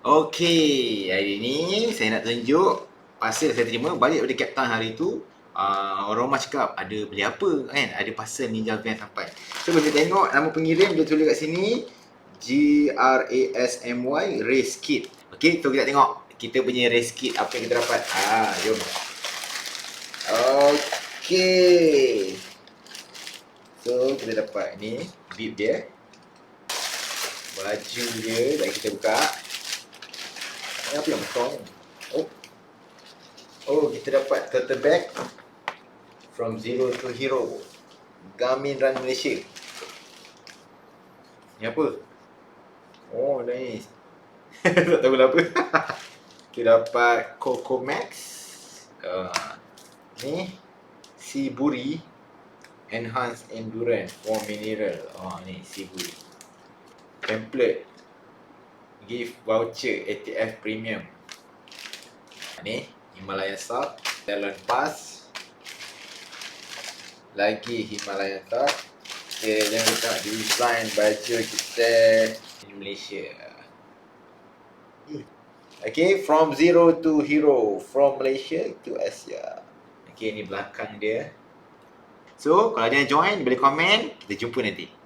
Okey, hari ni saya nak tunjuk parcel saya terima balik daripada Cape Town hari tu. Orang rumah cakap, ada beli apa kan? Ada parcel Ninja Van sampai. So, kita tengok nama pengirim, dia tulis kat sini GRASMY Race Kit. Okey, so kita tengok kita punya race kit apa yang kita dapat. Jom. Okey. So, kita dapat ni bib dia. Baju dia, dan kita buka. Ini apa yang betul ni? Oh, kita dapat tote bag from zero to hero, Garmin Run Malaysia. Ni apa? Oh, nice. Tak tahu lah apa. Kita dapat Coco Max. Ni Siburi Enhanced Endurance for Mineral. Ni Siburi. Template gift voucher ATF Premium. Ni Himalayan Salt, Talon Pass. Lagi Himalayan Salt. Okay, jangan lupa design baju kita di Malaysia. Okay, from zero to hero, from Malaysia to Asia. Okay, ni belakang dia. So, kalau ada yang join, boleh komen. Kita jumpa nanti.